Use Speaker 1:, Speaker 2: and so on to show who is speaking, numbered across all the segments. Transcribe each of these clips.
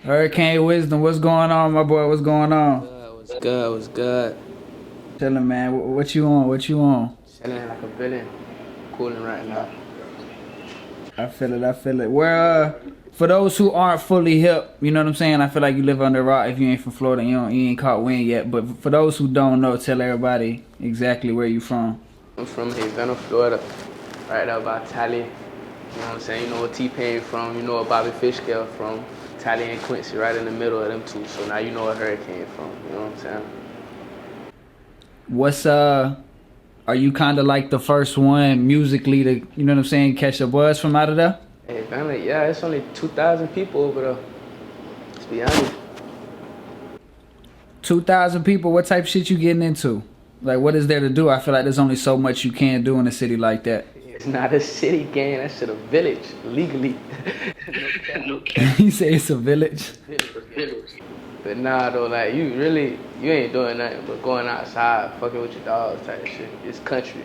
Speaker 1: Hurricane Wisdom, what's going on, my boy? What's going on?
Speaker 2: What's good? What's good?
Speaker 1: Chillin', man. What you on? What you on?
Speaker 2: Chilling like a villain. Cooling right now.
Speaker 1: I feel it. I feel it. For those who aren't fully hip, you know what I'm saying? I feel like you live under a rock if you ain't from Florida. You ain't caught wind yet. But for those who don't know, tell everybody exactly where you from.
Speaker 2: I'm from Havent, Florida. Right there by Tally. You know what I'm saying? You know where T-Pain from. You know where Bobby Fishkill from. Tally and Quincy right in the middle of them two. So now you know where Hurricane from. You know what I'm saying?
Speaker 1: What's Are you kind of like the first one musically to, you know what I'm saying, catch a buzz from out of there?
Speaker 2: Hey, family, yeah, it's only 2,000 people over there. Let's be honest.
Speaker 1: 2,000 people. What type of shit you getting into? Like, what is there to do? I feel like there's only so much you can do in a city like that.
Speaker 2: It's not a city gang. That shit a village, legally. No cap.
Speaker 1: You say it's a village?
Speaker 2: But nah, though, like, you ain't doing nothing but going outside, fucking with your dogs type shit. It's country.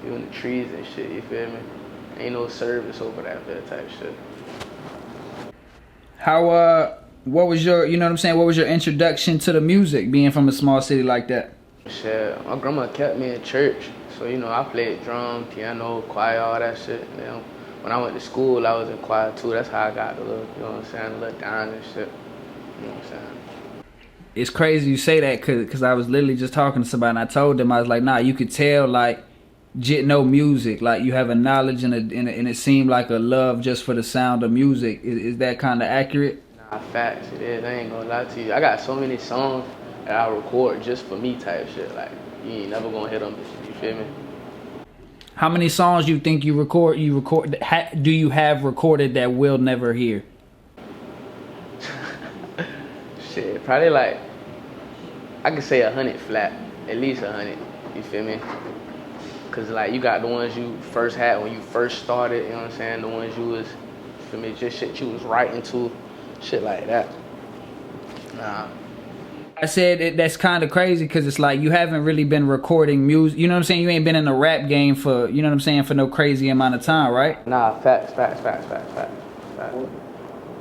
Speaker 2: You in the trees and shit, you feel me? Ain't no service over that bit type shit.
Speaker 1: What was your, you know what I'm saying, what was your introduction to the music, being from a small city like that?
Speaker 2: Shit, my grandma kept me in church. So, you know, I played drum, piano, choir, all that shit. You know, when I went to school, I was in choir too. That's how I got the little, you know what I'm saying, a little down and shit. You know what I'm saying?
Speaker 1: It's crazy you say that because I was literally just talking to somebody and I told them, I was like, nah, you could tell, like, Jit know music, like you have a knowledge and it seemed like a love just for the sound of music. Is that kind of accurate?
Speaker 2: Nah, facts, it is. I ain't gonna lie to you. I got so many songs that I record just for me type shit. Like, you ain't never gonna hit them, you feel me?
Speaker 1: How many songs you think you do you have recorded that we'll never hear?
Speaker 2: Shit, probably like, I could say 100 flat, at least 100, you feel me? Cause like, you got the ones you first had when you first started, you know what I'm saying? The ones you was, you feel me, just shit you was writing to, shit like that. Nah.
Speaker 1: I said that's kind of crazy because it's like you haven't really been recording music. You know what I'm saying? You ain't been in the rap game for, you know what I'm saying, for no crazy amount of time, right?
Speaker 2: Nah, facts. I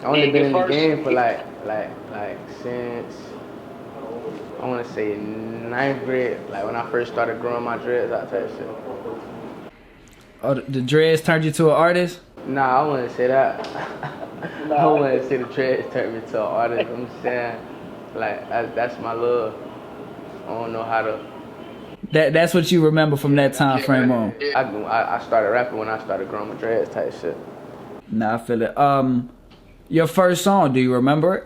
Speaker 2: only been in the game for like since, I want to say ninth grade, like when I first started growing my dreads out type shit.
Speaker 1: Oh, the dreads turned you to an artist?
Speaker 2: Nah, I wouldn't say that. I wouldn't say the dreads turned me to an artist. I'm saying, like, that's my love. I don't know how to.
Speaker 1: That's what you remember from that time frame on.
Speaker 2: I started rapping when I started growing my dreads type shit.
Speaker 1: Nah, I feel it. Your first song, do you remember it?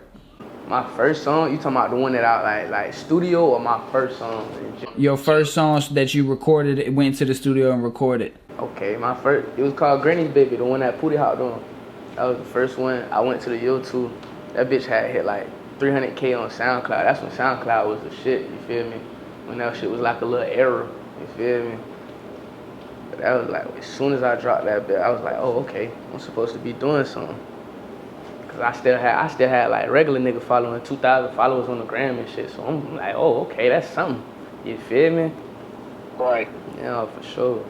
Speaker 2: My first song? You talking about the one that I like studio or my first song?
Speaker 1: Your first songs that you recorded, went to the studio and recorded.
Speaker 2: Okay, my first, it was called Granny's Baby, the one that Poody hopped on. That was the first one. I went to the YouTube. That bitch had hit like 300K on SoundCloud. That's when SoundCloud was the shit, you feel me? When that shit was like a little error, you feel me? But that was like, as soon as I dropped that bit, I was like, oh, okay, I'm supposed to be doing something. Cause I still had like regular nigga following 2,000 followers on the gram and shit. So I'm like, oh, okay, that's something. You feel me?
Speaker 3: Right.
Speaker 2: Yeah, for sure.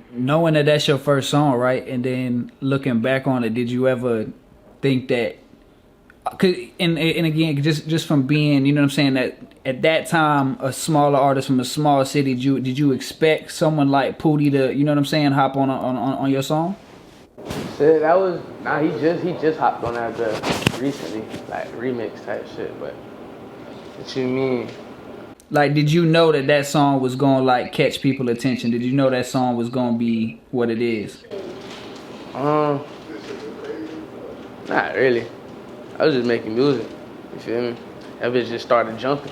Speaker 1: Knowing that that's your first song, right? And then looking back on it, did you ever think that? Cause, and again, just from being, you know what I'm saying, that at that time a smaller artist from a small city, did you expect someone like Poody to, you know what I'm saying, hop on your song?
Speaker 2: Shit, he just hopped on that bit recently, like remix type shit. But what you mean?
Speaker 1: Like, did you know that song was gonna like catch people attention? Did you know that song was gonna be what it is?
Speaker 2: Not really. I was just making music. You feel me? That bitch just started jumping.